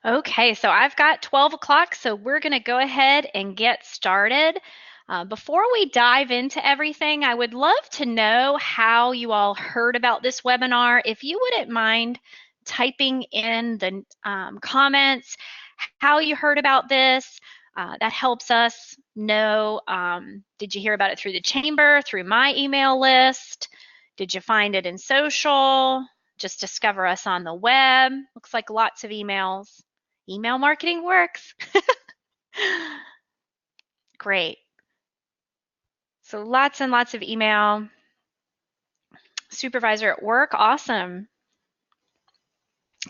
Okay, so I've got 12 o'clock, so we're going to go ahead and get started. Before we dive into everything, I would love to know how you all heard about this webinar. If you wouldn't mind typing in the comments how you heard about this, that helps us know. Did you hear about it through the chamber, through my email list? Did you find it in social? Just discover us on the web. Looks like lots of emails. Email marketing works. Great. So lots and lots of email. Supervisor at work, awesome.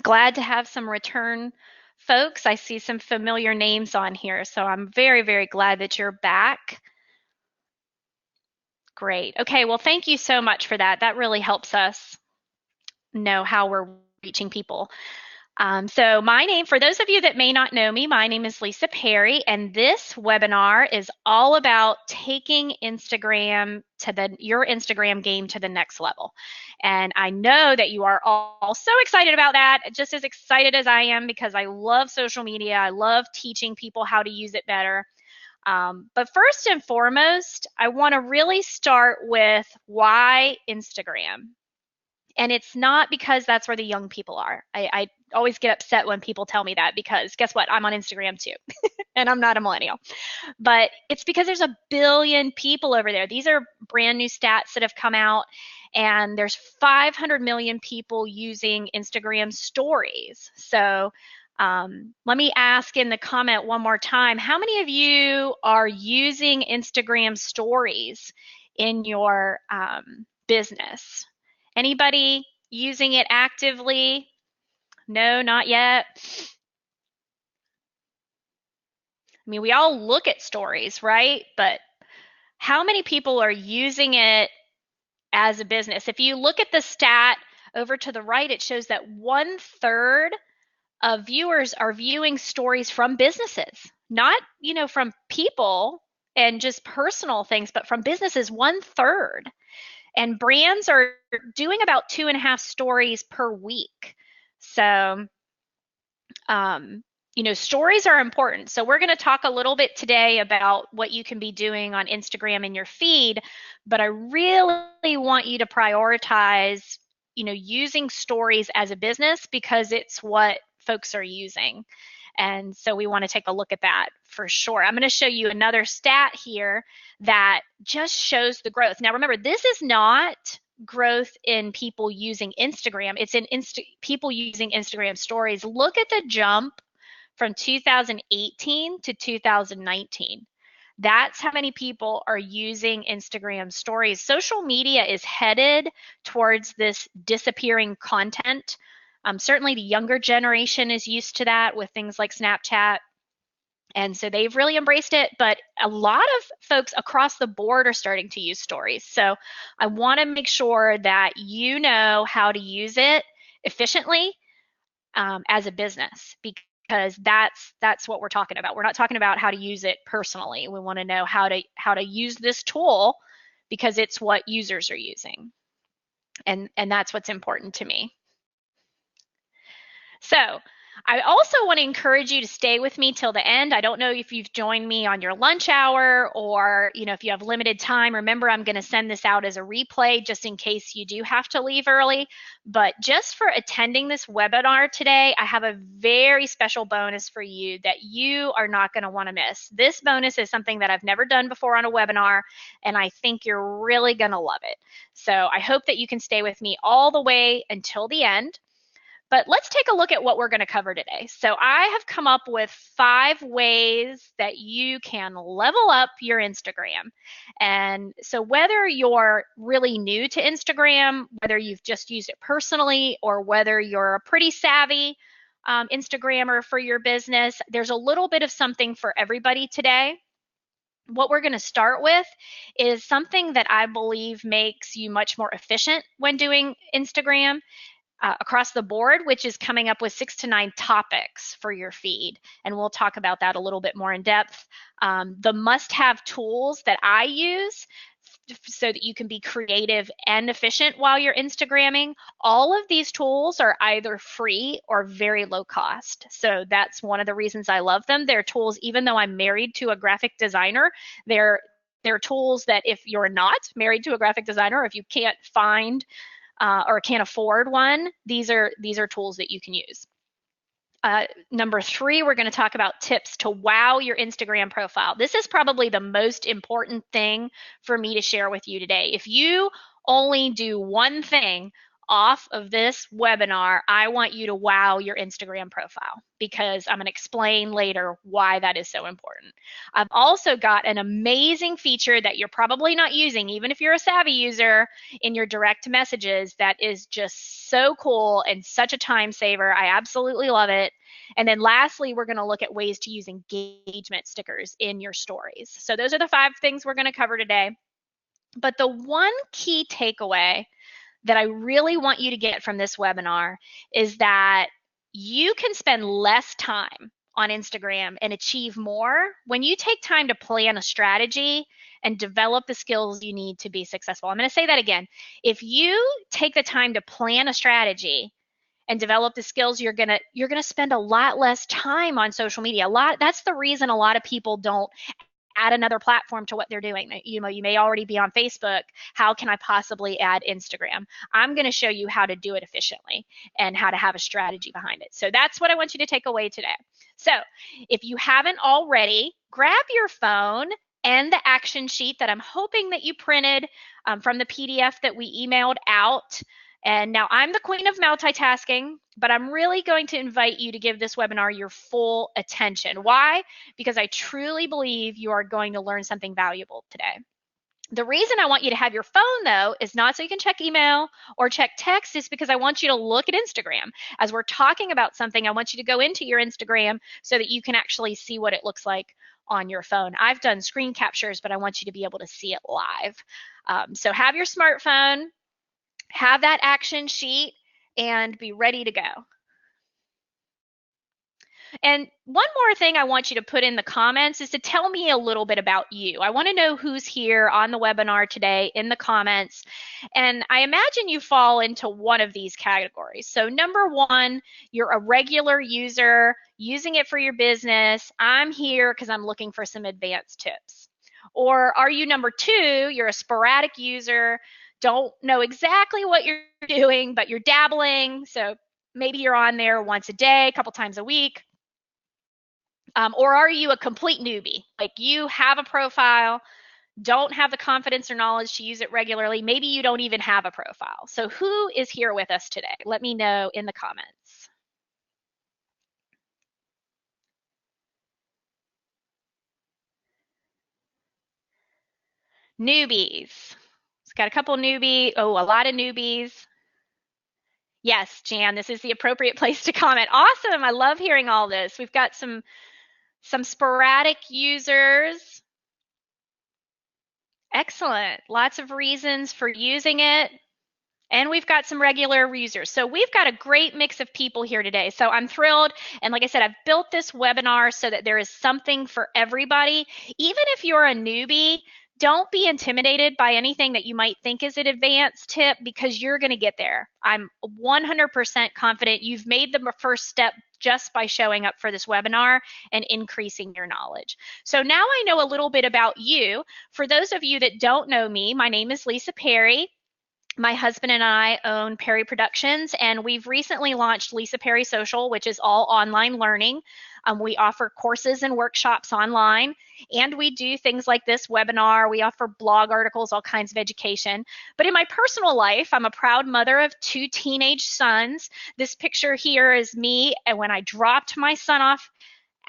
Glad to have some return folks. I see some familiar names on here, so I'm very, very glad that you're back. Great. Okay, well, thank you so much for that. That really helps us know how we're reaching people. So my name, for those of you that may not know me, my name is Lisa Perry, and this webinar is all about taking Instagram to your Instagram game to the next level. And I know that you are all so excited about that, just as excited as I am, because I love social media. I love teaching people how to use it better. But first and foremost, I want to really start with why Instagram. And it's not because that's where the young people are. I always get upset when people tell me that because guess what? I'm on Instagram too, and I'm not a millennial. But it's because there's a billion people over there. These are brand new stats that have come out, and there's 500 million people using Instagram stories. So let me ask in the comment one more time, how many of you are using Instagram stories in your business? Anybody using it actively? No, not yet. I mean, we all look at stories, right? But how many people are using it as a business? If you look at the stat over to the right, it shows that 1/3 of viewers are viewing stories from businesses, not, from people and just personal things, but from businesses, 1/3. And brands are doing about 2.5 stories per week. So, stories are important. So we're going to talk a little bit today about what you can be doing on Instagram in your feed, but I really want you to prioritize, using stories as a business because it's what folks are using. And so we want to take a look at that for sure. I'm going to show you another stat here that just shows the growth. Now, remember, this is not growth in people using Instagram. It's in people using Instagram stories. Look at the jump from 2018 to 2019. That's how many people are using Instagram stories. Social media is headed towards this disappearing content. Certainly the younger generation is used to that with things like Snapchat. And so they've really embraced it, but a lot of folks across the board are starting to use stories. So I want to make sure that you know how to use it efficiently as a business because that's what we're talking about. We're not talking about how to use it personally. We want to know how to use this tool because it's what users are using. And that's what's important to me. So I also want to encourage you to stay with me till the end. I don't know if you've joined me on your lunch hour or, if you have limited time. Remember, I'm going to send this out as a replay just in case you do have to leave early. But just for attending this webinar today, I have a very special bonus for you that you are not going to want to miss. This bonus is something that I've never done before on a webinar, and I think you're really going to love it. So I hope that you can stay with me all the way until the end. But let's take a look at what we're going to cover today. So I have come up with 5 ways that you can level up your Instagram. And so whether you're really new to Instagram, whether you've just used it personally, or whether you're a pretty savvy Instagrammer for your business, there's a little bit of something for everybody today. What we're going to start with is something that I believe makes you much more efficient when doing Instagram. Across the board, which is coming up with 6 to 9 topics for your feed. And we'll talk about that a little bit more in depth. The must-have tools that I use so that you can be creative and efficient while you're Instagramming. All of these tools are either free or very low cost. So that's one of the reasons I love them. They're tools, even though I'm married to a graphic designer, they're tools that if you're not married to a graphic designer, or if you can't find or can't afford one, these are tools that you can use. Number 3, we're going to talk about tips to wow your Instagram profile. This is probably the most important thing for me to share with you today. If you only do one thing off of this webinar, I want you to wow your Instagram profile, because I'm going to explain later why that is so important. I've also got an amazing feature that you're probably not using, even if you're a savvy user, in your direct messages that is just so cool and such a time saver. I absolutely love it. And then lastly, we're going to look at ways to use engagement stickers in your stories. So those are the 5 things we're going to cover today. But the one key takeaway that I really want you to get from this webinar is that you can spend less time on Instagram and achieve more when you take time to plan a strategy and develop the skills you need to be successful. I'm going to say that again. If you take the time to plan a strategy and develop the skills, you're gonna spend a lot less time on social media. That's the reason a lot of people don't add another platform to what they're doing. You may already be on Facebook. How can I possibly add Instagram? I'm going to show you how to do it efficiently and how to have a strategy behind it. So that's what I want you to take away today. So if you haven't already, grab your phone and the action sheet that I'm hoping that you printed from the PDF that we emailed out. And now I'm the queen of multitasking, but I'm really going to invite you to give this webinar your full attention. Why? Because I truly believe you are going to learn something valuable today. The reason I want you to have your phone, though, is not so you can check email or check text. Is because I want you to look at Instagram. As we're talking about something, I want you to go into your Instagram so that you can actually see what it looks like on your phone. I've done screen captures, but I want you to be able to see it live. So have your smartphone, have that action sheet, and be ready to go. And one more thing I want you to put in the comments is to tell me a little bit about you. I want to know who's here on the webinar today in the comments. And I imagine you fall into one of these categories. So number 1, you're a regular user using it for your business. I'm here because I'm looking for some advanced tips. Or are you number 2, you're a sporadic user, don't know exactly what you're doing, but you're dabbling. So maybe you're on there once a day, a couple times a week. Or are you a complete newbie? Like you have a profile, don't have the confidence or knowledge to use it regularly. Maybe you don't even have a profile. So who is here with us today? Let me know in the comments. Newbies. It's got a couple a lot of newbies. Yes, Jan, this is the appropriate place to comment. Awesome. I love hearing all this. We've got some sporadic users. Excellent. Lots of reasons for using it. And we've got some regular users. So we've got a great mix of people here today. So I'm thrilled. And like I said, I've built this webinar so that there is something for everybody. Even if you're a newbie, don't be intimidated by anything that you might think is an advanced tip, because you're going to get there. I'm 100% confident you've made the first step just by showing up for this webinar and increasing your knowledge. So now I know a little bit about you. For those of you that don't know me, my name is Lisa Perry. My husband and I own Perry Productions, and we've recently launched Lisa Perry Social, which is all online learning. We offer courses and workshops online, and we do things like this webinar. We offer blog articles, all kinds of education. But in my personal life, I'm a proud mother of 2 teenage sons. This picture here is me, and when I dropped my son off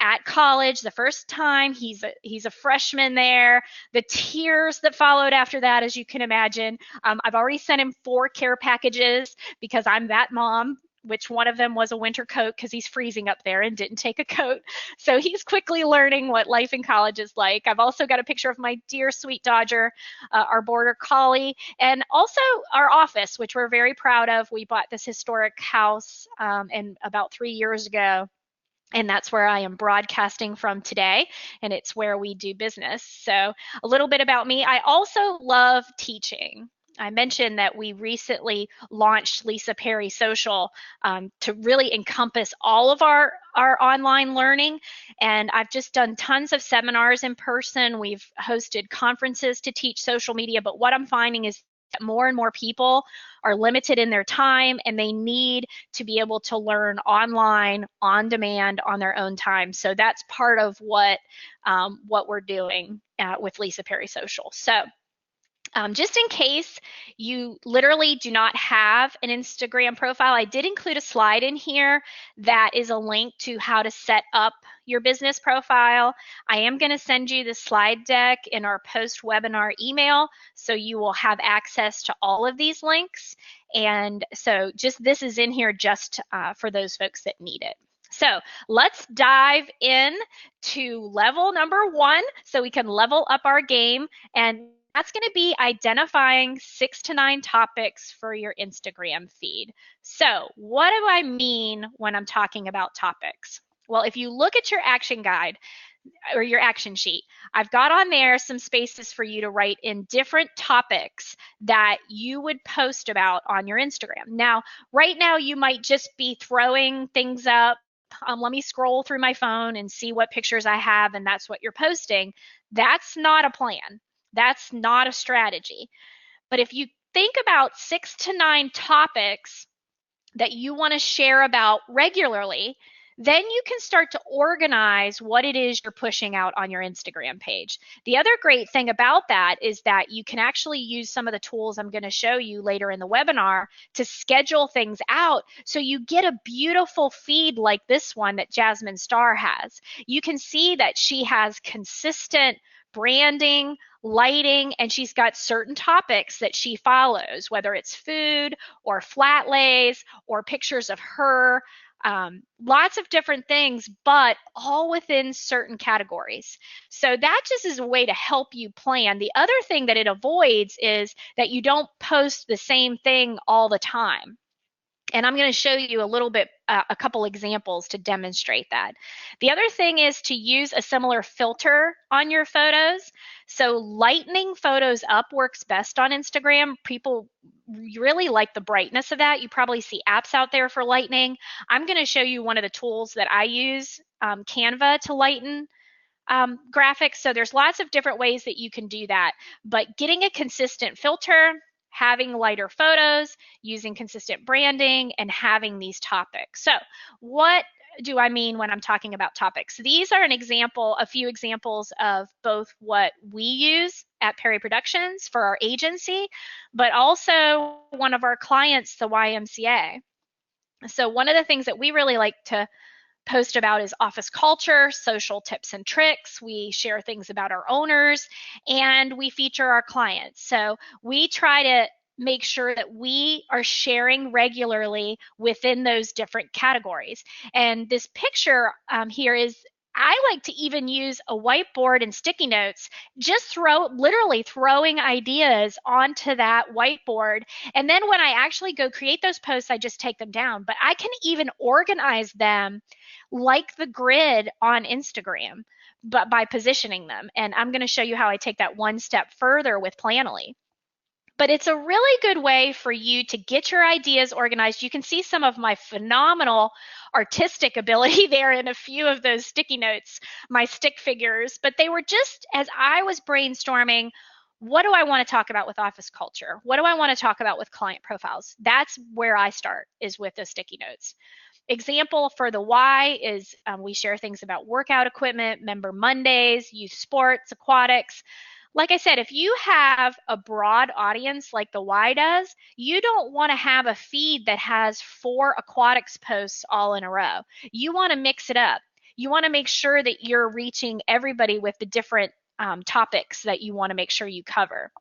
at college the first time. He's a freshman there. The tears that followed after that, as you can imagine. I've already sent him 4 care packages because I'm that mom, which one of them was a winter coat because he's freezing up there and didn't take a coat. So he's quickly learning what life in college is like. I've also got a picture of my dear sweet Dodger, our border collie, and also our office, which we're very proud of. We bought this historic house and about 3 years ago. and that's where I am broadcasting from today, and it's where we do business. So, a little bit about me. I also love teaching. I mentioned that we recently launched Lisa Perry Social to really encompass all of our online learning. And I've just done tons of seminars in person. We've hosted conferences to teach social media. But what I'm finding is that more and more people are limited in their time, and they need to be able to learn online, on demand, on their own time. So that's part of what we're doing with Lisa Perry Social. So just in case you literally do not have an Instagram profile, I did include a slide in here that is a link to how to set up your business profile. I am going to send you the slide deck in our post-webinar email, so you will have access to all of these links. And so just this is in here just for those folks that need it. So let's dive in to level number 1 so we can level up our game. And that's going to be identifying 6 to 9 topics for your Instagram feed. So what do I mean when I'm talking about topics? Well, if you look at your action guide or your action sheet, I've got on there some spaces for you to write in different topics that you would post about on your Instagram. Now, right now, you might just be throwing things up. Let me scroll through my phone and see what pictures I have, and that's what you're posting. That's not a plan. That's not a strategy. But if you think about 6 to 9 topics that you want to share about regularly, then you can start to organize what it is you're pushing out on your Instagram page. The other great thing about that is that you can actually use some of the tools I'm going to show you later in the webinar to schedule things out so you get a beautiful feed like this one that Jasmine Starr has. You can see that she has consistent branding, lighting, and she's got certain topics that she follows, whether it's food or flat lays or pictures of her, lots of different things, but all within certain categories. So that just is a way to help you plan. The other thing that it avoids is that you don't post the same thing all the time. And I'm going to show you a little bit, a couple examples to demonstrate that. The other thing is to use a similar filter on your photos. So lightening photos up works best on Instagram. People really like the brightness of that. You probably see apps out there for lightening. I'm going to show you one of the tools that I use, Canva, to lighten graphics. So there's lots of different ways that you can do that. But getting a consistent filter, having lighter photos, using consistent branding, and having these topics. So what do I mean when I'm talking about topics? These are a few examples of both what we use at Perry Productions for our agency, but also one of our clients, the YMCA. So one of the things that we really like to post about is office culture, social tips and tricks. We share things about our owners, and we feature our clients. So we try to make sure that we are sharing regularly within those different categories. And this picture here is, I like to even use a whiteboard and sticky notes, just literally throwing ideas onto that whiteboard. And then when I actually go create those posts, I just take them down. But I can even organize them like the grid on Instagram, but by positioning them. And I'm going to show you how I take that one step further with Planoly. But it's a really good way for you to get your ideas organized. You can see some of my phenomenal artistic ability there in a few of those sticky notes, my stick figures, but they were just as I was brainstorming, what do I want to talk about with office culture? What do I want to talk about with client profiles? That's where I start, is with the sticky notes. Example for the why is we share things about workout equipment, member Mondays, youth sports, aquatics. Like I said, if you have a broad audience like the Y does, you don't want to have a feed that has 4 aquatics posts all in a row. You want to mix it up. You want to make sure that you're reaching everybody with the different topics that you want to make sure you cover.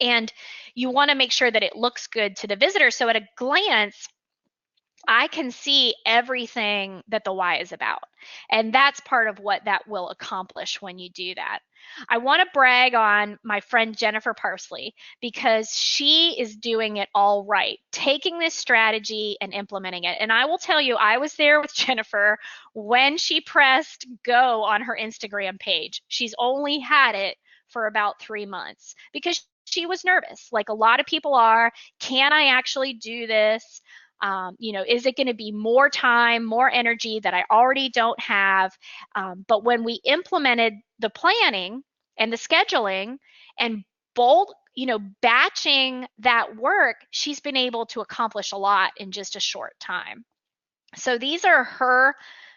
And you want to make sure that it looks good to the visitor. So at a glance, I can see everything that the why is about. And that's part of what that will accomplish when you do that. I want to brag on my friend Jennifer Parsley because she is doing it all right, taking this strategy and implementing it. And I will tell you, I was there with Jennifer when she pressed go on her Instagram page. She's only had it for about 3 months because she was nervous, like a lot of people are. Can I actually do this? Is it going to be more time, more energy that I already don't have? But when we implemented the planning and the scheduling and batching that work, she's been able to accomplish a lot in just a short time. So these are her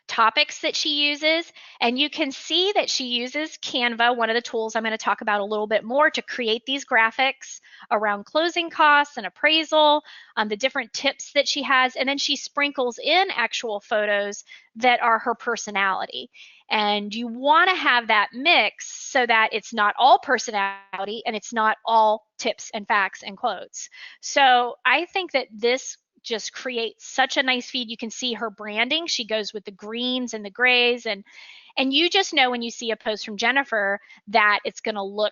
topics that she uses, and you can see that she uses Canva, one of the tools I'm going to talk about a little bit more, to create these graphics around closing costs and appraisal, the different tips that she has, and then she sprinkles in actual photos that are her personality. And you want to have that mix so that it's not all personality and it's not all tips and facts and quotes. So I think that this just creates such a nice feed. You can see her branding. She goes with the greens and the grays, and you just know when you see a post from Jennifer that it's going to look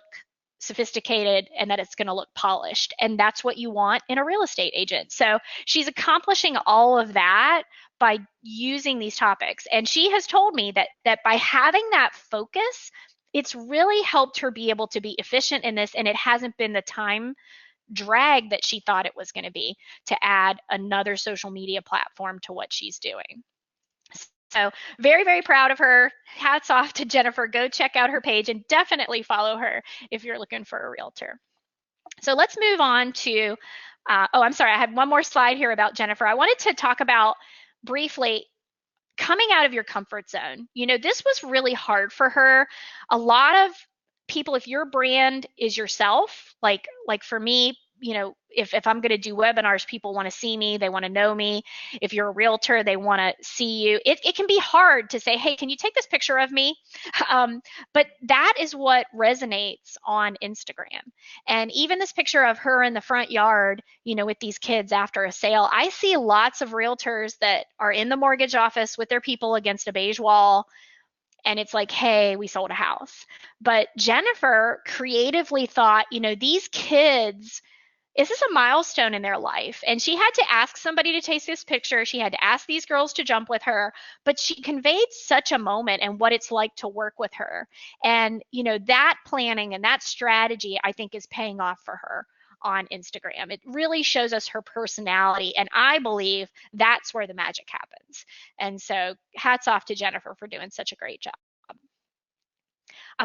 sophisticated and that it's going to look polished, and that's what you want in a real estate agent. So she's accomplishing all of that by using these topics, and she has told me that by having that focus, it's really helped her be able to be efficient in this, and it hasn't been the time drag that she thought it was going to be to add another social media platform to what she's doing. So very, very proud of her. Hats off to Jennifer. Go check out her page and definitely follow her if you're looking for a realtor. So let's move on to, I'm sorry, I had one more slide here about Jennifer. I wanted to talk about briefly coming out of your comfort zone. This was really hard for her. A lot of people, if your brand is yourself, like for me, if I'm going to do webinars, people want to see me, they want to know me. If you're a realtor, they want to see you. It can be hard to say, hey, can you take this picture of me? But that is what resonates on Instagram. And even this picture of her in the front yard, with these kids after a sale, I see lots of realtors that are in the mortgage office with their people against a beige wall, and it's like, hey, we sold a house. But Jennifer creatively thought, these kids, is this a milestone in their life? And she had to ask somebody to take this picture. She had to ask these girls to jump with her, but she conveyed such a moment and what it's like to work with her. And, that planning and that strategy, I think, is paying off for her on Instagram. It really shows us her personality, and I believe that's where the magic happens. And so hats off to Jennifer for doing such a great job.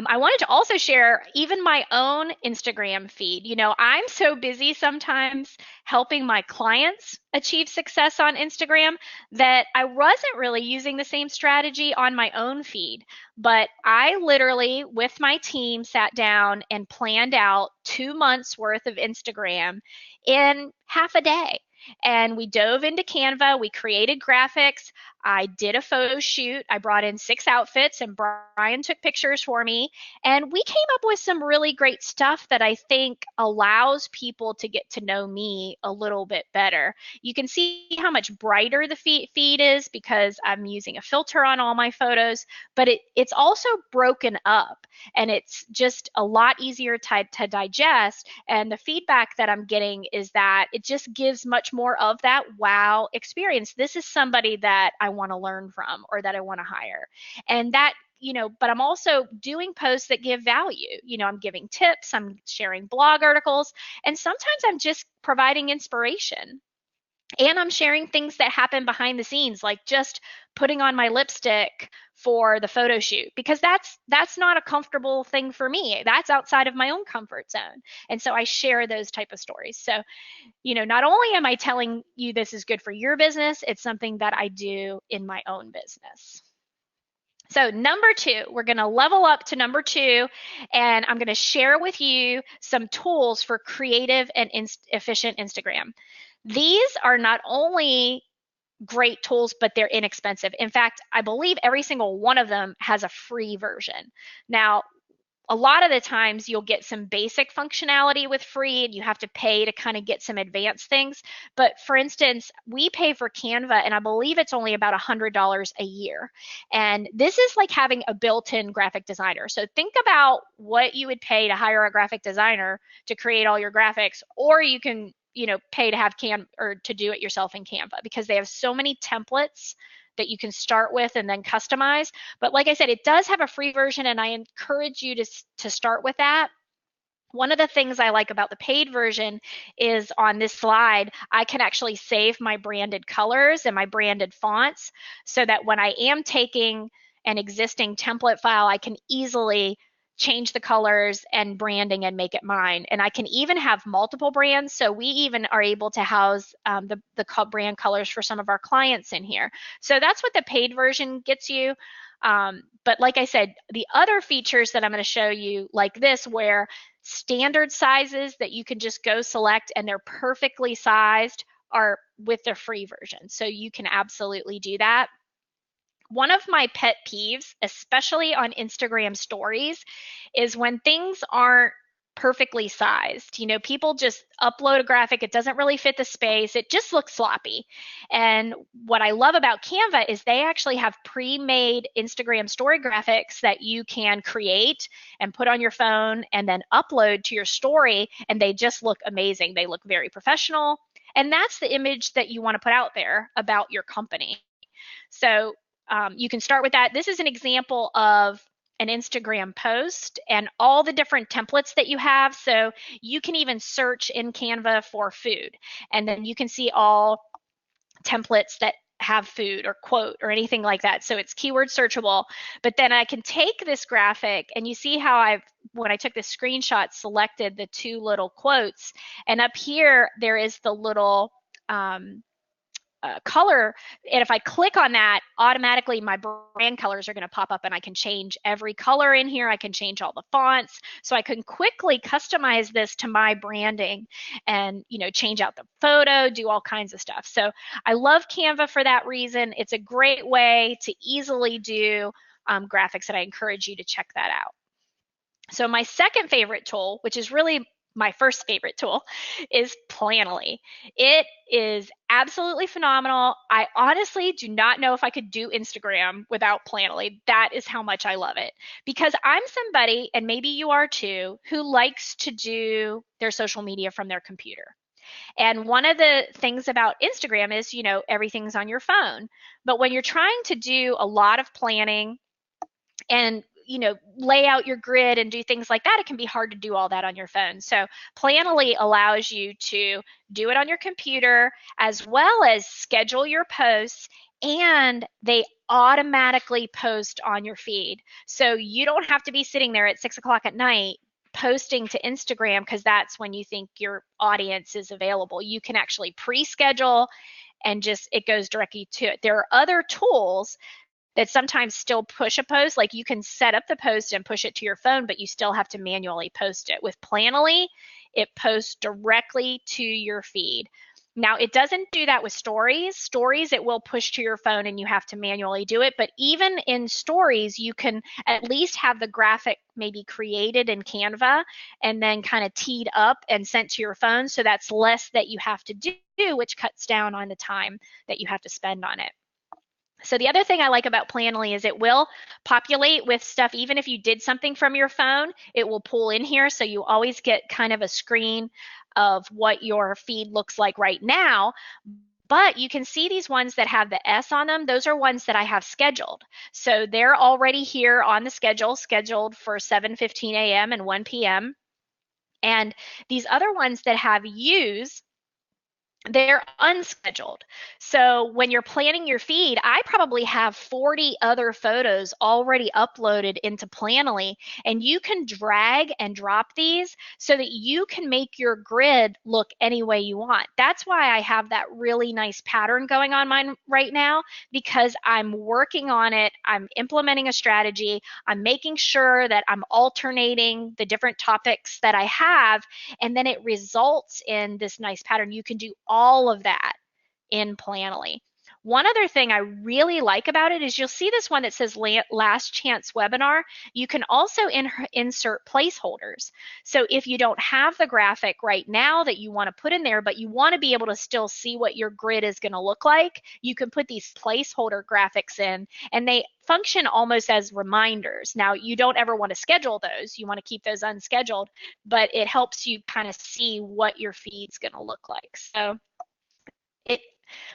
I wanted to also share even my own Instagram feed. I'm so busy sometimes helping my clients achieve success on Instagram that I wasn't really using the same strategy on my own feed. But I literally, with my team, sat down and planned out 2 months worth of Instagram in half a day. And we dove into Canva, we created graphics, I did a photo shoot, I brought in 6 outfits, and Brian took pictures for me. And we came up with some really great stuff that I think allows people to get to know me a little bit better. You can see how much brighter the feed is because I'm using a filter on all my photos, but it's also broken up, and it's just a lot easier to digest. And the feedback that I'm getting is that it just gives much more of that wow experience. This is somebody that I want to learn from or that I want to hire. And that, but I'm also doing posts that give value. I'm giving tips, I'm sharing blog articles, and sometimes I'm just providing inspiration. And I'm sharing things that happen behind the scenes, like just putting on my lipstick for the photo shoot, because that's not a comfortable thing for me. That's outside of my own comfort zone. And so I share those type of stories. So, not only am I telling you this is good for your business, it's something that I do in my own business. So number 2, we're going to level up to number 2, and I'm going to share with you some tools for creative and efficient Instagram. These are not only great tools, but they're inexpensive. In fact, I believe every single one of them has a free version. Now, a lot of the times you'll get some basic functionality with free and you have to pay to kind of get some advanced things. But for instance, we pay for Canva and I believe it's only about $100 a year. And this is like having a built-in graphic designer. So think about what you would pay to hire a graphic designer to create all your graphics, or you can, pay to have or to do it yourself in Canva, because they have so many templates that you can start with and then customize. But like I said, it does have a free version, and I encourage you to start with that. One of the things I like about the paid version is on this slide, I can actually save my branded colors and my branded fonts so that when I am taking an existing template file, I can easily change the colors and branding and make it mine. And I can even have multiple brands. So we even are able to house the brand colors for some of our clients in here. So that's what the paid version gets you. But like I said, the other features that I'm going to show you, like this, where standard sizes that you can just go select and they're perfectly sized, are with the free version. So you can absolutely do that. One of my pet peeves, especially on Instagram stories, is when things aren't perfectly sized. People just upload a graphic, it doesn't really fit the space, it just looks sloppy. And what I love about Canva is they actually have pre-made Instagram story graphics that you can create and put on your phone and then upload to your story, and they just look amazing. They look very professional, and that's the image that you want to put out there about your company. So you can start with that. This is an example of an Instagram post and all the different templates that you have. So you can even search in Canva for food, and then you can see all templates that have food or quote or anything like that. So it's keyword searchable. But then I can take this graphic, and you see how when I took this screenshot, selected the two little quotes, and up here there is the little color, and if I click on that, automatically my brand colors are going to pop up, and I can change every color in here. I can change all the fonts, so I can quickly customize this to my branding and change out the photo, do all kinds of stuff. So I love Canva for that reason. It's a great way to easily do graphics, and I encourage you to check that out. So my second favorite tool, which is really my first favorite tool, is Planoly. It is absolutely phenomenal. I honestly do not know if I could do Instagram without Planoly. That is how much I love it. Because I'm somebody, and maybe you are too, who likes to do their social media from their computer. And one of the things about Instagram is, everything's on your phone. But when you're trying to do a lot of planning and lay out your grid and do things like that, it can be hard to do all that on your phone. So Planoly allows you to do it on your computer, as well as schedule your posts, and they automatically post on your feed. So you don't have to be sitting there at 6 o'clock at night posting to Instagram because that's when you think your audience is available. You can actually pre-schedule, and just it goes directly to it. There are other tools that sometimes still push a post. Like you can set up the post and push it to your phone, but you still have to manually post it. With Planoly, it posts directly to your feed. Now, it doesn't do that with stories. Stories, it will push to your phone and you have to manually do it. But even in stories, you can at least have the graphic maybe created in Canva and then kind of teed up and sent to your phone. So that's less that you have to do, which cuts down on the time that you have to spend on it. So the other thing I like about Planoly is it will populate with stuff. Even if you did something from your phone, it will pull in here. So you always get kind of a screen of what your feed looks like right now. But you can see these ones that have the S on them. Those are ones that I have scheduled. So they're already here on the schedule, scheduled for 7:15 a.m. and 1 p.m. And these other ones that have U's, they're unscheduled. So when you're planning your feed, I probably have 40 other photos already uploaded into Planoly, and you can drag and drop these so that you can make your grid look any way you want. That's why I have that really nice pattern going on mine right now, because I'm working on it. I'm implementing a strategy. I'm making sure that I'm alternating the different topics that I have, and then it results in this nice pattern. You can do all of that in Planoly. One other thing I really like about it is you'll see this one that says last chance webinar. You can also insert placeholders. So if you don't have the graphic right now that you want to put in there, but you want to be able to still see what your grid is going to look like, you can put these placeholder graphics in, and they function almost as reminders. Now, you don't ever want to schedule those. You want to keep those unscheduled, but it helps you kind of see what your feed's going to look like. So it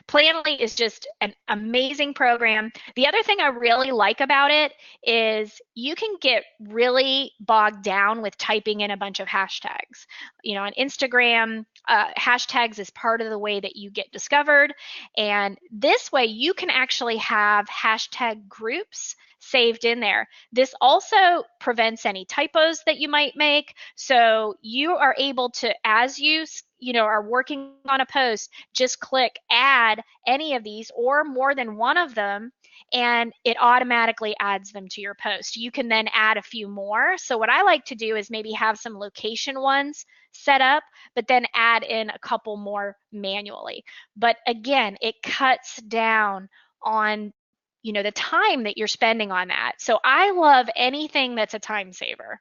Planoly is just an amazing program. The other thing I really like about it is you can get really bogged down with typing in a bunch of hashtags. You know, on Instagram, hashtags is part of the way that you get discovered. And this way you can actually have hashtag groups saved in there. This also prevents any typos that you might make. So you are able to, as you know, are working on a post, just click add any of these or more than one of them, and it automatically adds them to your post. You can then add a few more. So what I like to do is maybe have some location ones set up, but then add in a couple more manually. But again, it cuts down on, you know, the time that you're spending on that. So I love anything that's a time saver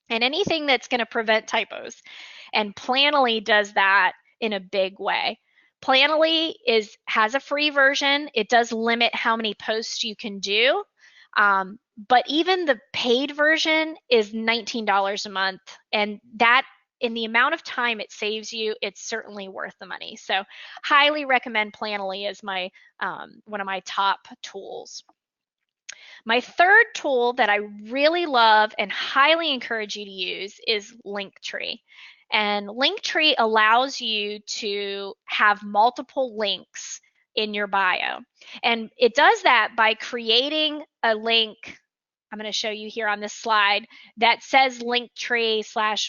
and anything that's going to prevent typos. And Planoly does that in a big way. Planoly has a free version. It does limit how many posts you can do. But even the paid version is $19 a month. And that, in the amount of time it saves you, it's certainly worth the money. So highly recommend Planoly as my one of my top tools. My third tool that I really love and highly encourage you to use is Linktree. And Linktree allows you to have multiple links in your bio. And it does that by creating a link. I'm going to show you here on this slide that says Linktree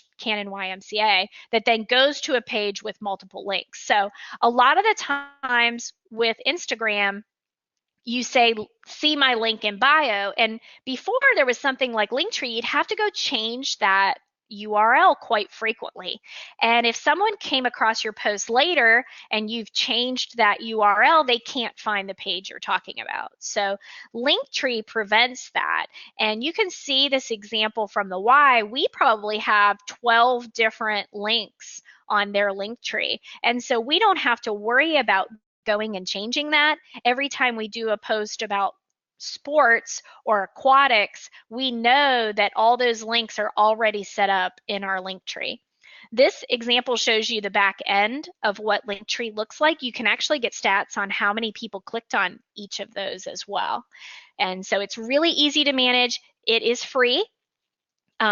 / Canon YMCA that then goes to a page with multiple links. So a lot of the times with Instagram, you say, see my link in bio. And before there was something like Linktree, you'd have to go change that URL quite frequently. And if someone came across your post later and you've changed that URL, they can't find the page you're talking about. So Linktree prevents that. And you can see this example from the Y. We probably have 12 different links on their Linktree. And so we don't have to worry about going and changing that. Every time we do a post about sports or aquatics, we know that all those links are already set up in our Linktree. This example shows you the back end of what Linktree looks like. You can actually get stats on how many people clicked on each of those as well. And so it's really easy to manage. It is free.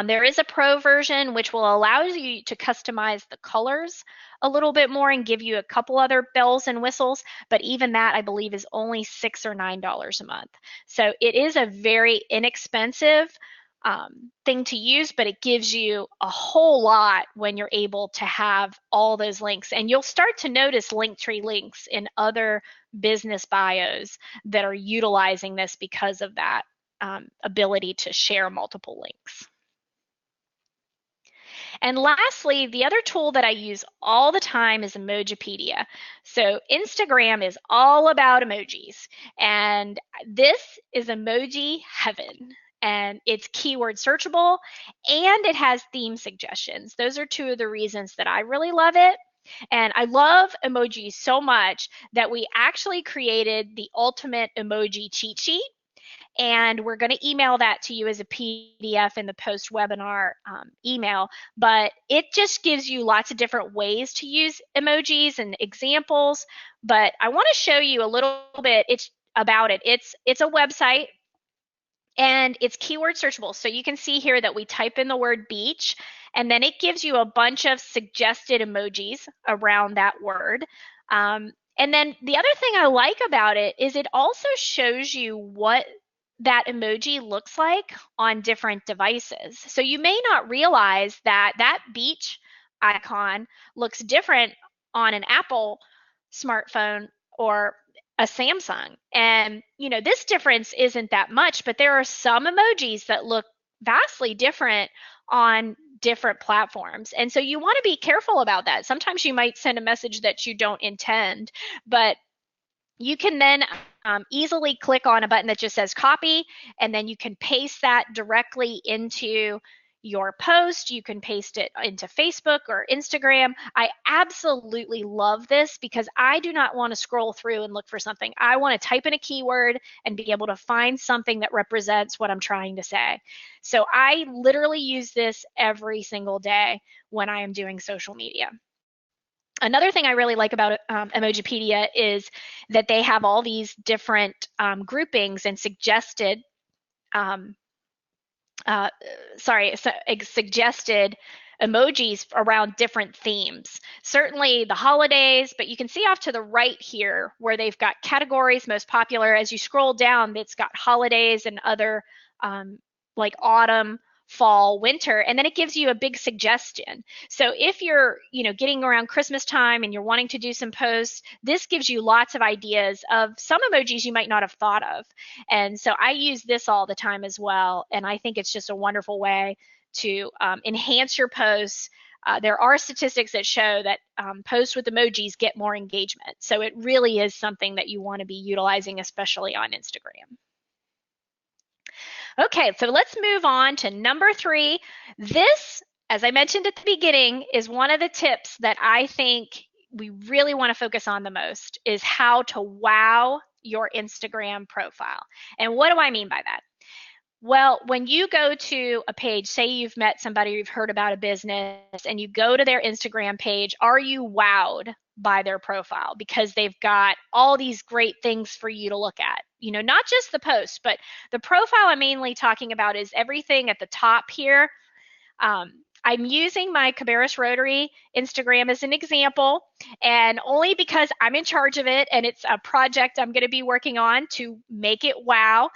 There is a pro version which will allow you to customize the colors a little bit more and give you a couple other bells and whistles, but even that I believe is only $6 or $9 a month. So it is a very inexpensive thing to use, but it gives you a whole lot when you're able to have all those links. And you'll start to notice Linktree links in other business bios that are utilizing this because of that ability to share multiple links. And lastly, the other tool that I use all the time is Emojipedia. So Instagram is all about emojis, and this is emoji heaven. And it's keyword searchable, and it has theme suggestions. Those are two of the reasons that I really love it. And I love emojis so much that we actually created the ultimate emoji cheat sheet. And we're going to email that to you as a PDF in the post webinar email, but it just gives you lots of different ways to use emojis and examples. But I want to show you a little bit about it. It's a website and it's keyword searchable. So you can see here that we type in the word beach and then it gives you a bunch of suggested emojis around that word. And then the other thing I like about it is it also shows you what that emoji looks like on different devices. So you may not realize that that beach icon looks different on an Apple smartphone or a Samsung. And, you know, this difference isn't that much, but there are some emojis that look vastly different on different platforms. And so you want to be careful about that. Sometimes you might send a message that you don't intend, but You can then easily click on a button that just says copy, and then you can paste that directly into your post. You can paste it into Facebook or Instagram. I absolutely love this because I do not want to scroll through and look for something. I want to type in a keyword and be able to find something that represents what I'm trying to say. So I literally use this every single day when I am doing social media. Another thing I really like about Emojipedia is that they have all these different groupings and um, uh, suggested emojis around different themes. Certainly the holidays, but you can see off to the right here where they've got categories most popular. As you scroll down, it's got holidays and other um, like autumn, fall, winter, and then it gives you a big suggestion. So if you're, getting around Christmas time and you're wanting to do some posts, this gives you lots of ideas of some emojis you might not have thought of. And so I use this all the time as well. And I think it's just a wonderful way to enhance your posts. There are statistics that show that posts with emojis get more engagement. So it really is something that you want to be utilizing, especially on Instagram. Okay, so let's move on to number 3. This, as I mentioned at the beginning, is one of the tips that I think we really want to focus on the most is how to wow your Instagram profile. And what do I mean by that? Well, when you go to a page, say you've met somebody, you've heard about a business, and you go to their Instagram page, are you wowed by their profile? Because they've got all these great things for you to look at. Not just the post, but the profile I'm mainly talking about is everything at the top here. I'm using my Cabarrus Rotary Instagram as an example, and only because I'm in charge of it and it's a project I'm going to be working on to make it wow.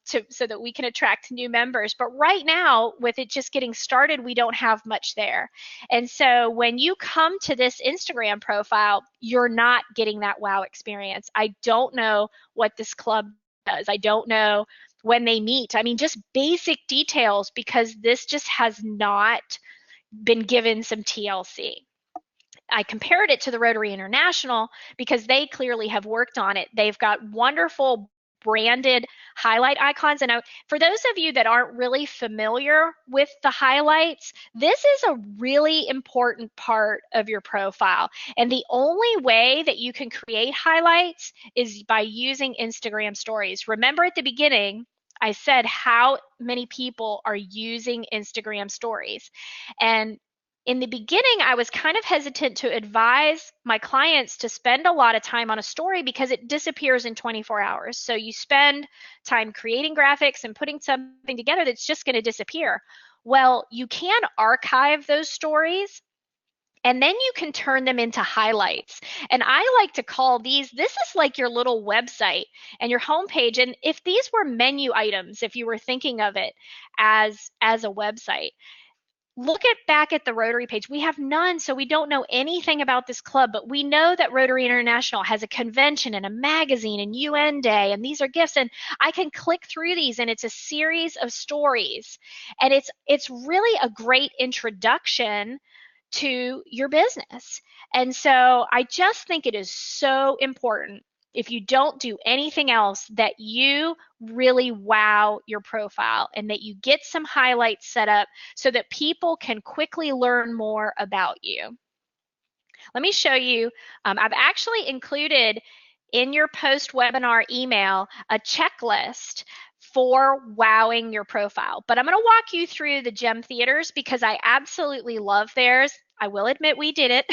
So that we can attract new members. But right now, with it just getting started, we don't have much there. And so when you come to this Instagram profile, you're not getting that wow experience. I don't know what this club does. I don't know when they meet. I mean, just basic details because this just has not been given some TLC. I compared it to the Rotary International because they clearly have worked on it. They've got wonderful branded highlight icons. And for those of you that aren't really familiar with the highlights, this is a really important part of your profile. And the only way that you can create highlights is by using Instagram stories. Remember at the beginning, I said how many people are using Instagram stories. And in the beginning, I was kind of hesitant to advise my clients to spend a lot of time on a story because it disappears in 24 hours. So you spend time creating graphics and putting something together that's just going to disappear. Well, you can archive those stories and then you can turn them into highlights. And I like to call this is like your little website and your homepage. And if these were menu items, if you were thinking of it as a website, look back at the Rotary page. We have none, so we don't know anything about this club, but we know that Rotary International has a convention and a magazine and UN Day, and these are gifts. And I can click through these, and it's a series of stories. And it's really a great introduction to your business. And so I just think it is so important, if you don't do anything else, that you really wow your profile and that you get some highlights set up so that people can quickly learn more about you. Let me show you. I've actually included in your post webinar email a checklist for wowing your profile. But I'm going to walk you through the gem theaters because I absolutely love theirs. I will admit we did it,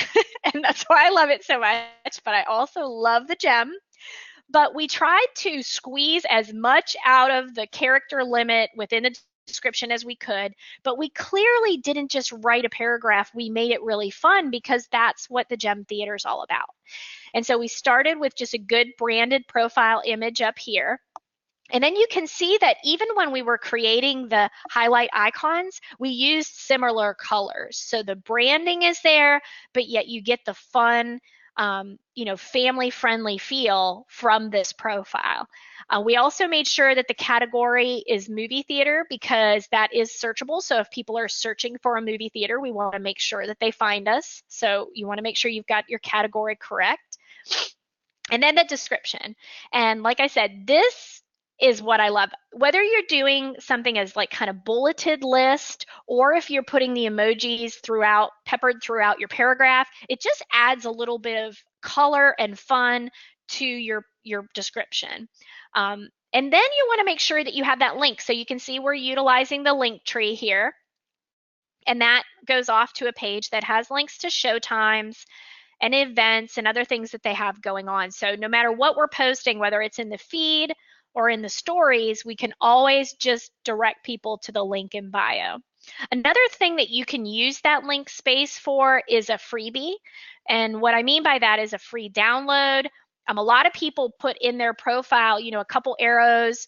and that's why I love it so much, but I also love the gem. But we tried to squeeze as much out of the character limit within the description as we could, but we clearly didn't just write a paragraph. We made it really fun because that's what the Gem Theater is all about. And so we started with just a good branded profile image up here. And then you can see that even when we were creating the highlight icons, we used similar colors. So the branding is there, but yet you get the fun, family-friendly feel from this profile. We also made sure that the category is movie theater because that is searchable. So if people are searching for a movie theater, we want to make sure that they find us. So you want to make sure you've got your category correct. And then the description. And like I said, this is what I love. Whether you're doing something as like kind of bulleted list, or if you're putting the emojis throughout, peppered throughout your paragraph, it just adds a little bit of color and fun to your description. And then you want to make sure that you have that link. So you can see we're utilizing the link tree here. And that goes off to a page that has links to show times and events and other things that they have going on. So no matter what we're posting, whether it's in the feed or in the stories, we can always just direct people to the link in bio. Another thing that you can use that link space for is a freebie. And what I mean by that is a free download. A lot of people put in their profile, a couple arrows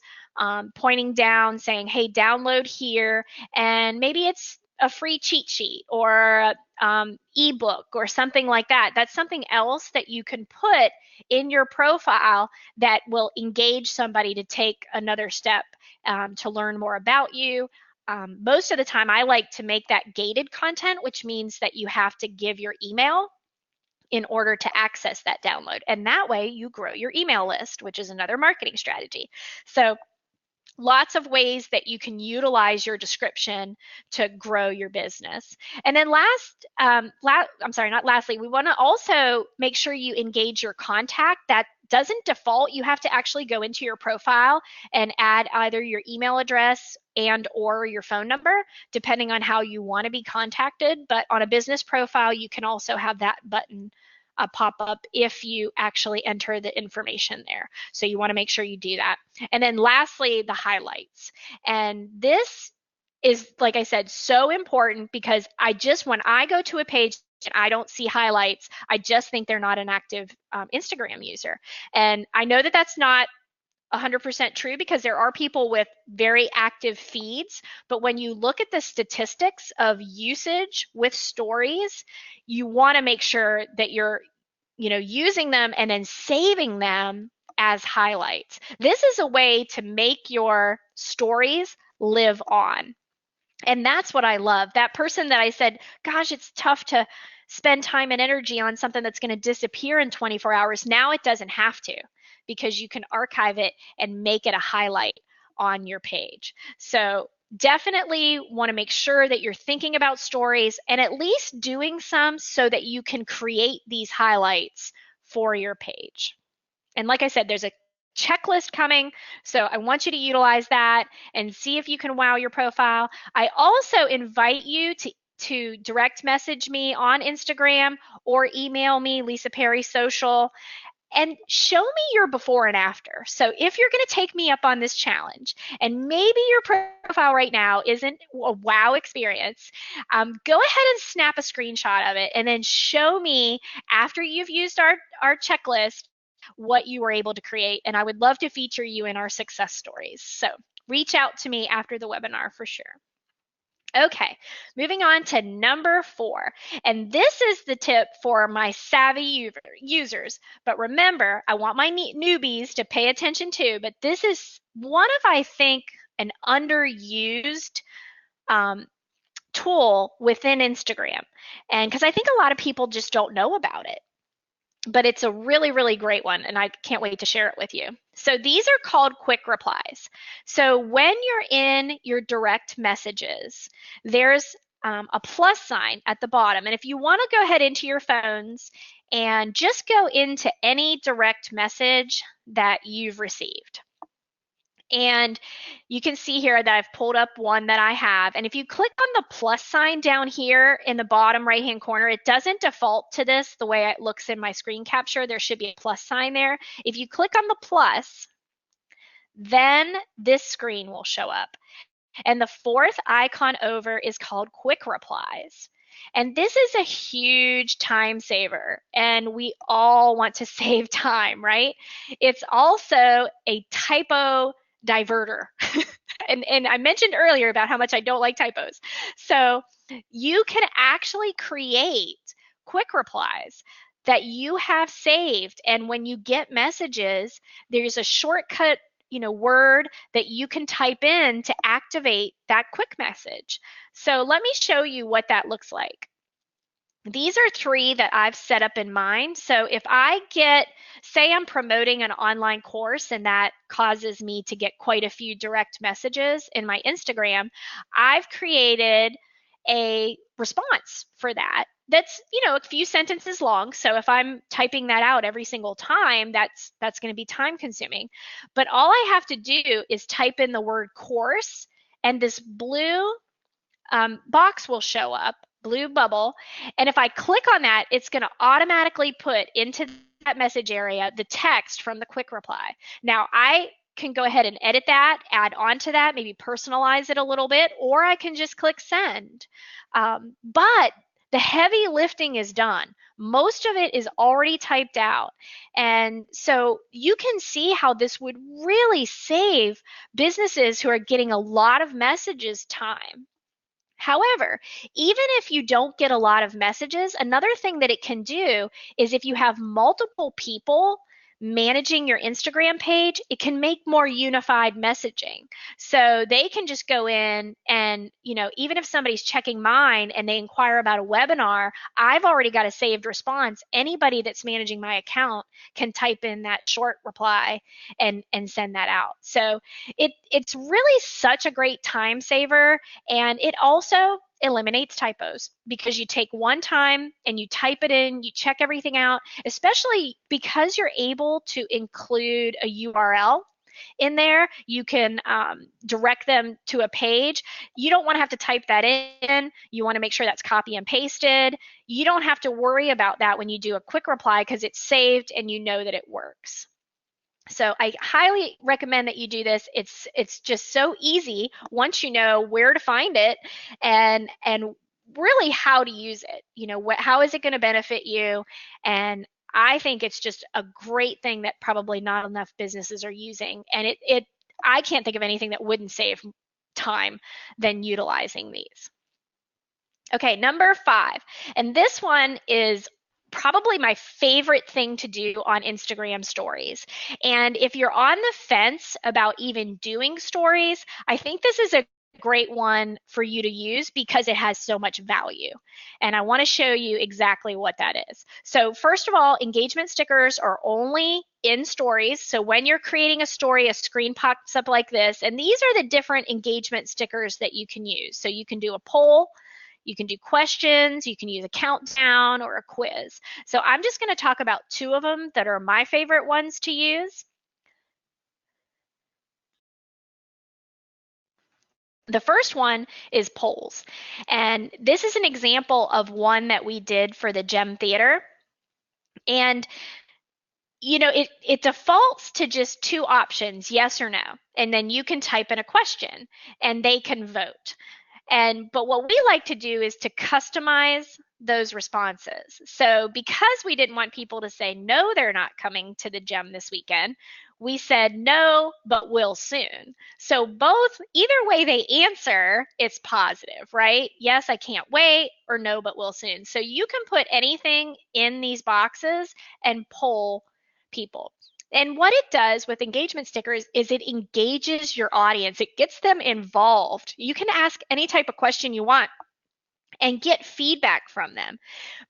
pointing down saying, hey, download here. And maybe it's a free cheat sheet or ebook or something like that. That's something else that you can put in your profile that will engage somebody to take another step to learn more about you. Most of the time, I like to make that gated content, which means that you have to give your email in order to access that download. And that way you grow your email list, which is another marketing strategy. So lots of ways that you can utilize your description to grow your business. And then lastly, we want to also make sure you engage your contact. That doesn't default. You have to actually go into your profile and add either your email address and or your phone number, depending on how you want to be contacted. But on a business profile, you can also have that button pop up if you actually enter the information there. So you want to make sure you do that. And then lastly, the highlights. And this is, like I said, so important because when I go to a page and I don't see highlights, I just think they're not an active Instagram user. And I know that that's not 100% true because there are people with very active feeds, but when you look at the statistics of usage with stories, you want to make sure that you're using them and then saving them as highlights. This is a way to make your stories live on. And that's what I love. That person that I said, gosh, it's tough to spend time and energy on something that's going to disappear in 24 hours. Now it doesn't have to because you can archive it and make it a highlight on your page. So definitely want to make sure that you're thinking about stories and at least doing some so that you can create these highlights for your page. And like I said, there's a checklist coming. So I want you to utilize that and see if you can wow your profile. I also invite you to direct message me on Instagram or email me, Lisa Perry Social, and show me your before and after. So if you're going to take me up on this challenge and maybe your profile right now isn't a wow experience, go ahead and snap a screenshot of it and then show me after you've used our checklist what you were able to create. And I would love to feature you in our success stories. So reach out to me after the webinar for sure. Okay, moving on to number 4. And this is the tip for my savvy users. But remember, I want my newbies to pay attention too. But this is one of, I think, an underused tool within Instagram. And because I think a lot of people just don't know about it. But it's a really, really great one, and I can't wait to share it with you. So these are called quick replies. So when you're in your direct messages, there's a plus sign at the bottom. And if you want to go ahead into your phones and just go into any direct message that you've received. And you can see here that I've pulled up one that I have. And if you click on the plus sign down here in the bottom right-hand corner, it doesn't default to this the way it looks in my screen capture. There should be a plus sign there. If you click on the plus, then this screen will show up. And the fourth icon over is called quick replies. And this is a huge time saver, and we all want to save time, right? It's also a typo diverter. and I mentioned earlier about how much I don't like typos. So you can actually create quick replies that you have saved. And when you get messages, there's a shortcut word that you can type in to activate that quick message. So let me show you what that looks like. These are three that I've set up in mind. So if I get, say I'm promoting an online course and that causes me to get quite a few direct messages in my Instagram, I've created a response for that. That's, a few sentences long. So if I'm typing that out every single time, that's going to be time consuming. But all I have to do is type in the word course, and this blue box will show up, blue bubble. And if I click on that, it's going to automatically put into that message area the text from the quick reply. Now, I can go ahead and edit that, add on to that, maybe personalize it a little bit, or I can just click send. But the heavy lifting is done. Most of it is already typed out. And so you can see how this would really save businesses who are getting a lot of messages time. However, even if you don't get a lot of messages, another thing that it can do is if you have multiple people managing your Instagram page, it can make more unified messaging. So they can just go in and, even if somebody's checking mine and they inquire about a webinar, I've already got a saved response. Anybody that's managing my account can type in that short reply and send that out. So it's really such a great time saver, and it also eliminates typos because you take one time and you type it in, you check everything out, especially because you're able to include a URL in there. You can direct them to a page. You don't want to have to type that in. You want to make sure that's copy and pasted. You don't have to worry about that when you do a quick reply because it's saved and you know that it works. So I highly recommend that you do this. It's just so easy once you know where to find it and really how to use it. How is it going to benefit you? And I think it's just a great thing that probably not enough businesses are using. And I can't think of anything that wouldn't save time than utilizing these. Okay, number 5. And this one is probably my favorite thing to do on Instagram stories. And if you're on the fence about even doing stories, I think this is a great one for you to use because it has so much value. And I want to show you exactly what that is. So first of all, engagement stickers are only in stories. So when you're creating a story, a screen pops up like this, and these are the different engagement stickers that you can use. So you can do a poll, you can do questions, you can use a countdown or a quiz. So I'm just going to talk about 2 of them that are my favorite ones to use. The first one is polls. And this is an example of one that we did for the Gem Theater. And it defaults to just 2 options, yes or no. And then you can type in a question and they can vote. But what we like to do is to customize those responses. So because we didn't want people to say no, they're not coming to the gem this weekend, we said no, but will soon. So either way they answer, it's positive, right? Yes, I can't wait, or no, but will soon. So you can put anything in these boxes and poll people. And what it does with engagement stickers is it engages your audience. It gets them involved. You can ask any type of question you want and get feedback from them.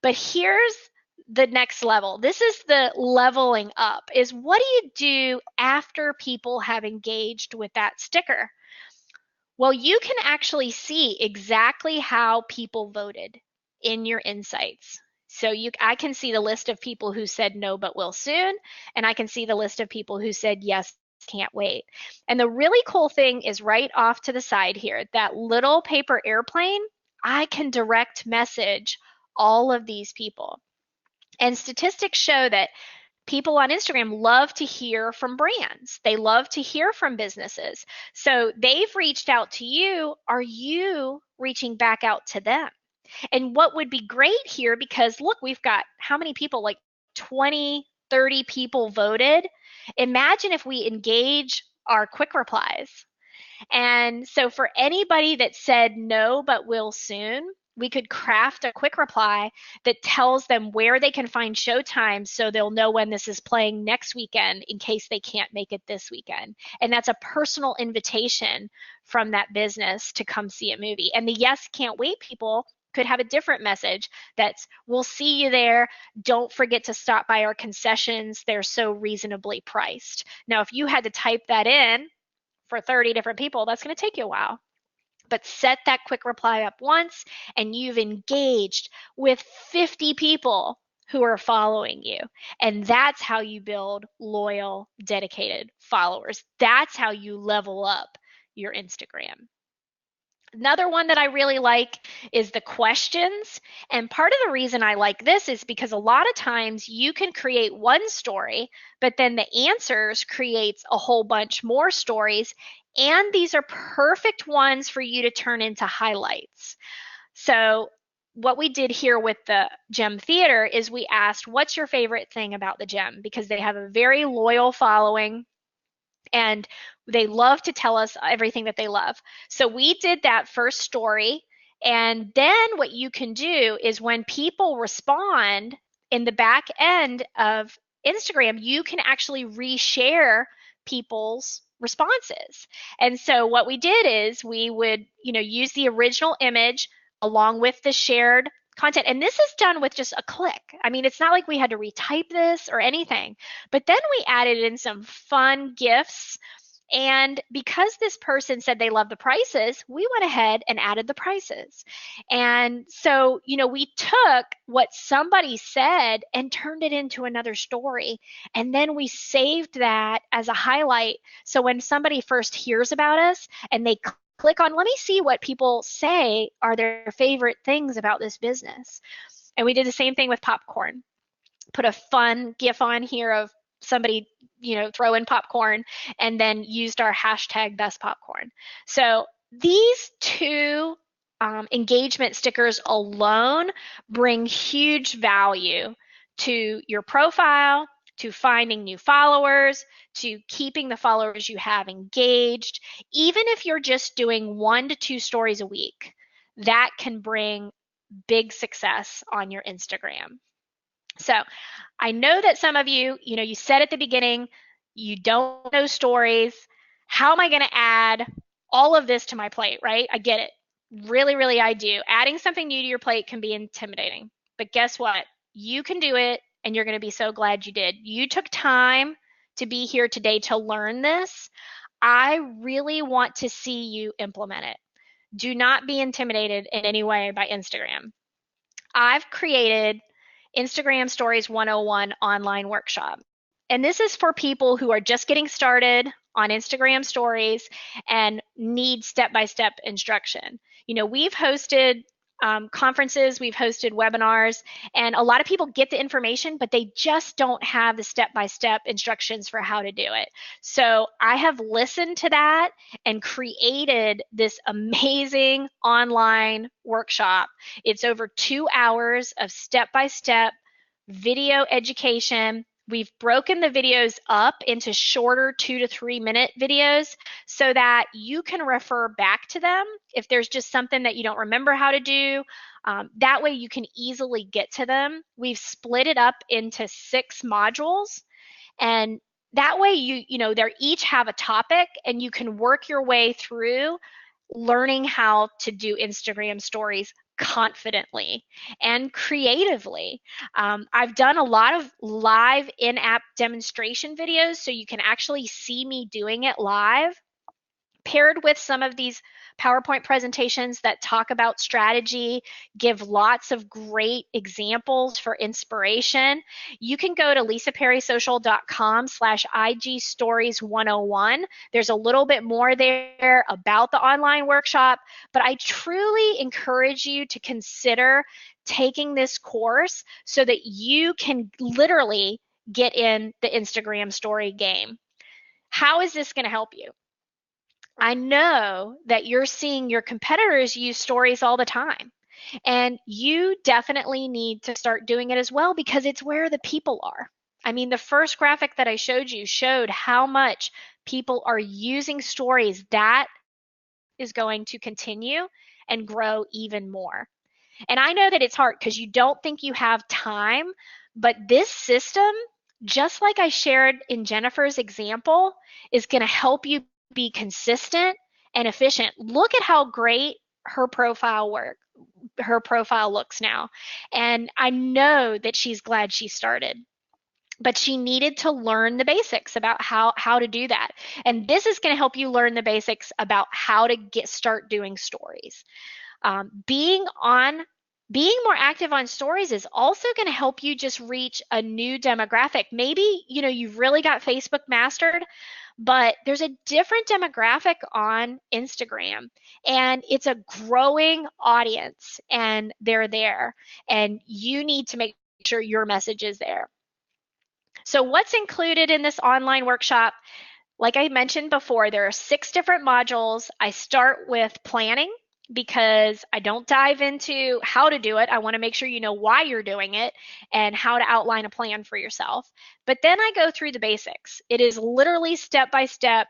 But here's the next level. This is the leveling up, is what do you do after people have engaged with that sticker? Well, you can actually see exactly how people voted in your insights. So I can see the list of people who said no but will soon, and I can see the list of people who said yes, can't wait. And the really cool thing is right off to the side here, that little paper airplane, I can direct message all of these people. And statistics show that people on Instagram love to hear from brands. They love to hear from businesses. So they've reached out to you. Are you reaching back out to them? And what would be great here, because look, we've got how many people, like 20, 30 people voted. Imagine if we engage our quick replies. And so for anybody that said no but will soon, we could craft a quick reply that tells them where they can find showtime so they'll know when this is playing next weekend in case they can't make it this weekend. And that's a personal invitation from that business to come see a movie. And the yes can't wait people, could have a different message that's, we'll see you there. Don't forget to stop by our concessions. They're so reasonably priced. Now, if you had to type that in for 30 different people, that's going to take you a while. But set that quick reply up once, and you've engaged with 50 people who are following you. And that's how you build loyal, dedicated followers. That's how you level up your Instagram. Another one that I really like is the questions. And part of the reason I like this is because a lot of times you can create one story, but then the answers creates a whole bunch more stories. And these are perfect ones for you to turn into highlights. So what we did here with the Gem Theater is we asked, what's your favorite thing about the Gem? Because they have a very loyal following, and they love to tell us everything that they love. So we did that first story. And then what you can do is when people respond in the back end of Instagram, you can actually reshare people's responses. And so what we did is we would, use the original image along with the shared content. And this is done with just a click. I mean, it's not like we had to retype this or anything, but then we added in some fun GIFs. And because this person said they love the prices, we went ahead and added the prices. And so, we took what somebody said and turned it into another story. And then we saved that as a highlight. So when somebody first hears about us and they click on, let me see what people say are their favorite things about this business. And we did the same thing with popcorn. Put a fun GIF on here of somebody, throwing popcorn, and then used our hashtag best popcorn. So these two engagement stickers alone bring huge value to your profile, to finding new followers, to keeping the followers you have engaged. Even if you're just doing 1 to 2 stories a week, that can bring big success on your Instagram. So I know that some of you, you said at the beginning, you don't know stories. How am I going to add all of this to my plate, right? I get it. Really, really, I do. Adding something new to your plate can be intimidating. But guess what? You can do it, and you're going to be so glad you did. You took time to be here today to learn this. I really want to see you implement it. Do not be intimidated in any way by Instagram. I've created Instagram Stories 101 online workshop. And this is for people who are just getting started on Instagram Stories and need step-by-step instruction. We've hosted conferences, we've hosted webinars, and a lot of people get the information, but they just don't have the step-by-step instructions for how to do it. So I have listened to that and created this amazing online workshop. It's over 2 hours of step-by-step video education. We've broken the videos up into shorter 2 to 3 minute videos so that you can refer back to them if there's just something that you don't remember how to do. That way you can easily get to them. We've split it up into 6 modules, and that way they each have a topic, and you can work your way through learning how to do Instagram stories confidently and creatively. I've done a lot of live in-app demonstration videos, so you can actually see me doing it live, paired with some of these PowerPoint presentations that talk about strategy, give lots of great examples for inspiration. You can go to lisaperrysocial.com/IG Stories 101. There's a little bit more there about the online workshop, but I truly encourage you to consider taking this course so that you can literally get in the Instagram story game. How is this going to help you? I know that you're seeing your competitors use stories all the time, and you definitely need to start doing it as well because it's where the people are. I mean, the first graphic that I showed you showed how much people are using stories. That is going to continue and grow even more. And I know that it's hard because you don't think you have time, but this system, just like I shared in Jennifer's example, is going to help you be consistent and efficient. Look at how great her profile her profile looks now. And I know that she's glad she started, but she needed to learn the basics about how to do that. And this is going to help you learn the basics about how to start doing stories. Being more active on stories is also going to help you just reach a new demographic. Maybe, you've really got Facebook mastered, but there's a different demographic on Instagram, and it's a growing audience, and they're there, and you need to make sure your message is there. So what's included in this online workshop? Like I mentioned before, there are 6 different modules. I start with planning because I don't dive into how to do it. I want to make sure you know why you're doing it and how to outline a plan for yourself. But then I go through the basics. It is literally step by step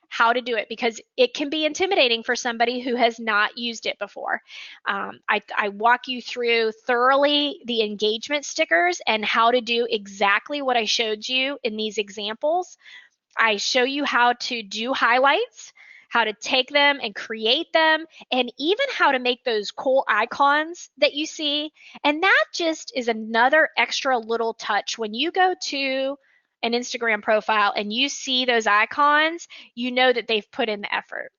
how to do it, because it can be intimidating for somebody who has not used it before. I walk you through thoroughly the engagement stickers and how to do exactly what I showed you in these examples. I show you how to do highlights, how to take them and create them, and even how to make those cool icons that you see. And that just is another extra little touch. When you go to an Instagram profile and you see those icons, you know that they've put in the effort.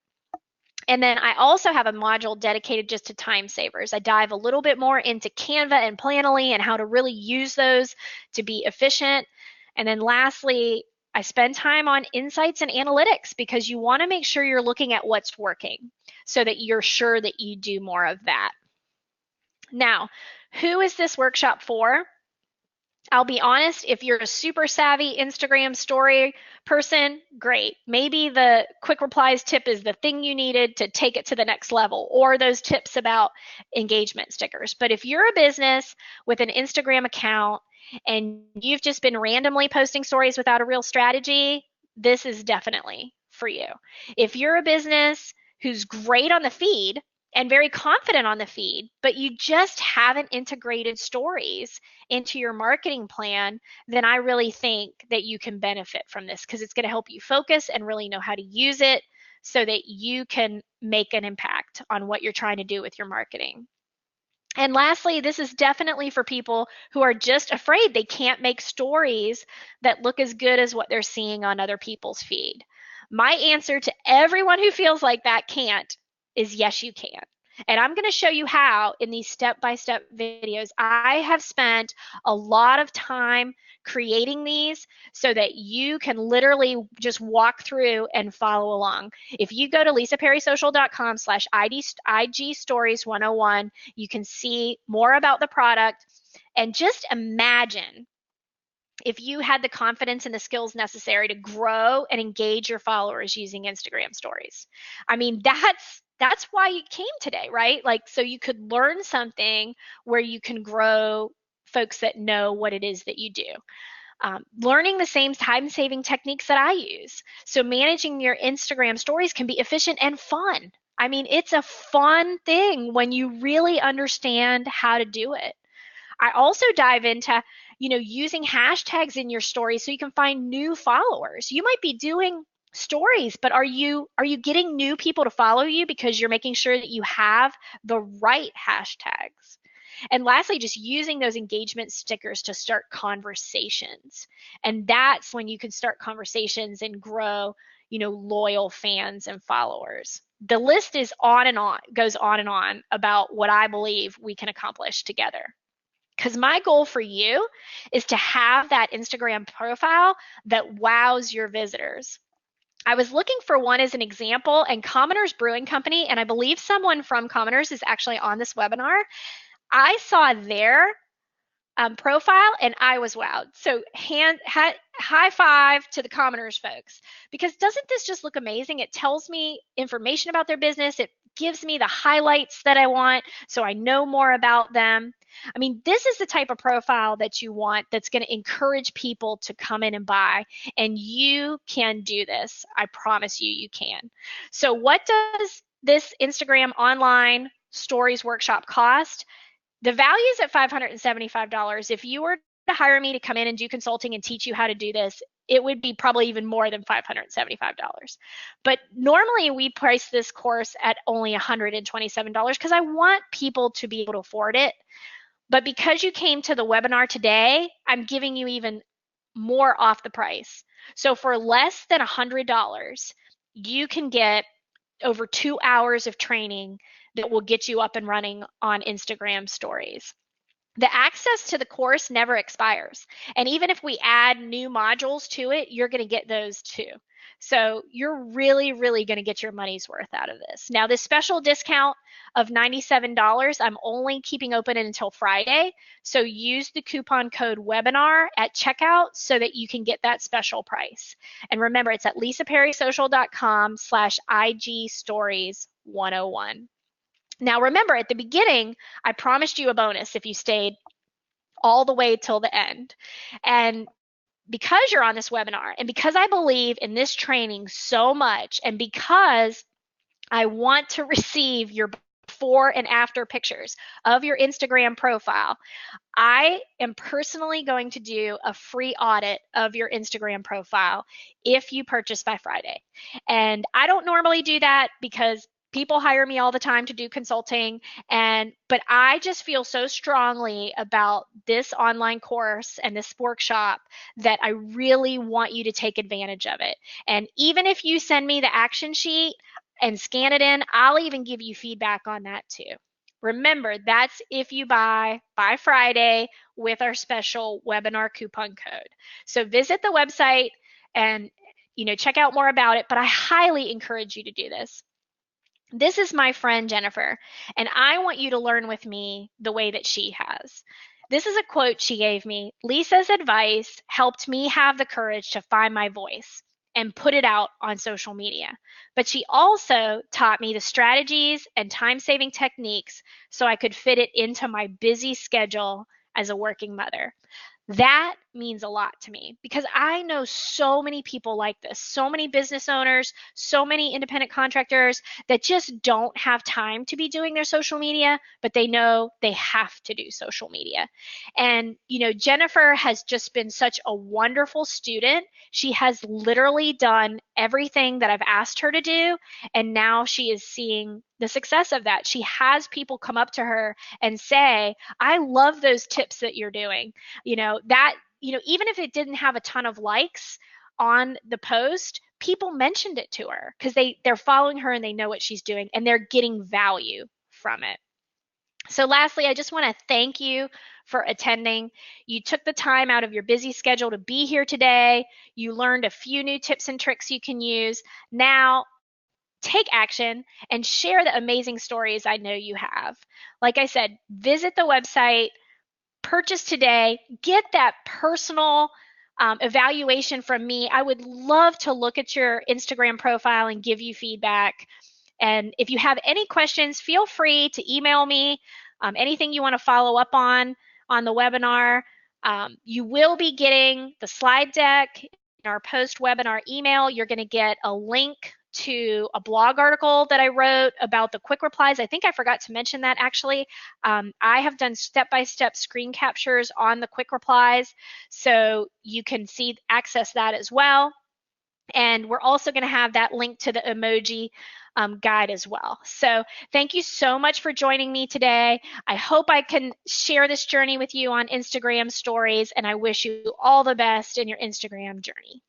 And then I also have a module dedicated just to time savers. I dive a little bit more into Canva and Planoly and how to really use those to be efficient. And then lastly, I spend time on insights and analytics, because you want to make sure you're looking at what's working so that you're sure that you do more of that. Now, who is this workshop for? I'll be honest, if you're a super savvy Instagram story person, great. Maybe the quick replies tip is the thing you needed to take it to the next level, or those tips about engagement stickers. But if you're a business with an Instagram account and you've just been randomly posting stories without a real strategy, this is definitely for you. If you're a business who's great on the feed and very confident on the feed, but you just haven't integrated stories into your marketing plan, then I really think that you can benefit from this, because it's going to help you focus and really know how to use it so that you can make an impact on what you're trying to do with your marketing. And lastly, this is definitely for people who are just afraid they can't make stories that look as good as what they're seeing on other people's feed. My answer to everyone who feels like that can't is yes, you can. And I'm going to show you how in these step-by-step videos. I have spent a lot of time creating these so that you can literally just walk through and follow along. If you go to lisaperrysocial.com/IG Stories 101, you can see more about the product. And just imagine if you had the confidence and the skills necessary to grow and engage your followers using Instagram stories. I mean, that's why you came today, right? Like, so you could learn something where you can grow folks that know what it is that you do. Learning the same time-saving techniques that I use. So managing your Instagram stories can be efficient and fun. I mean, it's a fun thing when you really understand how to do it. I also dive into, using hashtags in your stories so you can find new followers. You might be doing stories, but are you getting new people to follow you because you're making sure that you have the right hashtags? And lastly, just using those engagement stickers to start conversations. And that's when you can start conversations and grow, loyal fans and followers. The list is on and on, goes on and on about what I believe we can accomplish together. Because my goal for you is to have that Instagram profile that wows your visitors. I was looking for one as an example, and Commoners Brewing Company, and I believe someone from Commoners is actually on this webinar. I saw their profile and I was wowed. So high five to the Commoners folks, because doesn't this just look amazing? It tells me information about their business. It gives me the highlights that I want so I know more about them. I mean, this is the type of profile that you want that's going to encourage people to come in and buy, and you can do this. I promise you, you can. So what does this Instagram online stories workshop cost? The value is at $575. If you were to hire me to come in and do consulting and teach you how to do this, it would be probably even more than $575. But normally we price this course at only $127 because I want people to be able to afford it. But because you came to the webinar today, I'm giving you even more off the price. So for less than $100, you can get over 2 hours of training that will get you up and running on Instagram stories. The access to the course never expires. And even if we add new modules to it, you're going to get those too. So you're really, really going to get your money's worth out of this. Now, this special discount of $97, I'm only keeping open until Friday. So use the coupon code webinar at checkout so that you can get that special price. And remember, it's at lisaperrysocial.com/IG stories 101. Now, remember, at the beginning, I promised you a bonus if you stayed all the way till the end. And because you're on this webinar, and because I believe in this training so much, and because I want to receive your before and after pictures of your Instagram profile, I am personally going to do a free audit of your Instagram profile if you purchase by Friday. And I don't normally do that because people hire me all the time to do consulting, but I just feel so strongly about this online course and this workshop that I really want you to take advantage of it. And even if you send me the action sheet and scan it in, I'll even give you feedback on that too. Remember, that's if you buy by Friday with our special webinar coupon code. So visit the website and check out more about it, but I highly encourage you to do this. This is my friend Jennifer, and I want you to learn with me the way that she has. This is a quote she gave me. Lisa's advice helped me have the courage to find my voice and put it out on social media. But she also taught me the strategies and time-saving techniques so I could fit it into my busy schedule as a working mother. That means a lot to me because I know so many people like this, so many business owners, so many independent contractors that just don't have time to be doing their social media, but they know they have to do social media. And, Jennifer has just been such a wonderful student. She has literally done everything that I've asked her to do, and now she is seeing the success of that. She has people come up to her and say, I love those tips that you're doing. Even if it didn't have a ton of likes on the post, people mentioned it to her because they're following her and they know what she's doing and they're getting value from it. So lastly, I just want to thank you for attending. You took the time out of your busy schedule to be here today. You learned a few new tips and tricks you can use. Now, take action and share the amazing stories I know you have. Like I said, visit the website, purchase today, get that personal evaluation from me. I would love to look at your Instagram profile and give you feedback. And if you have any questions, feel free to email me. Anything you want to follow up on the webinar. You will be getting the slide deck in our post-webinar email. You're going to get a link to a blog article that I wrote about the quick replies. I think I forgot to mention that actually. I have done step-by-step screen captures on the quick replies, so you can access that as well. And we're also going to have that link to the emoji guide as well. So thank you so much for joining me today. I hope I can share this journey with you on Instagram stories, and I wish you all the best in your Instagram journey.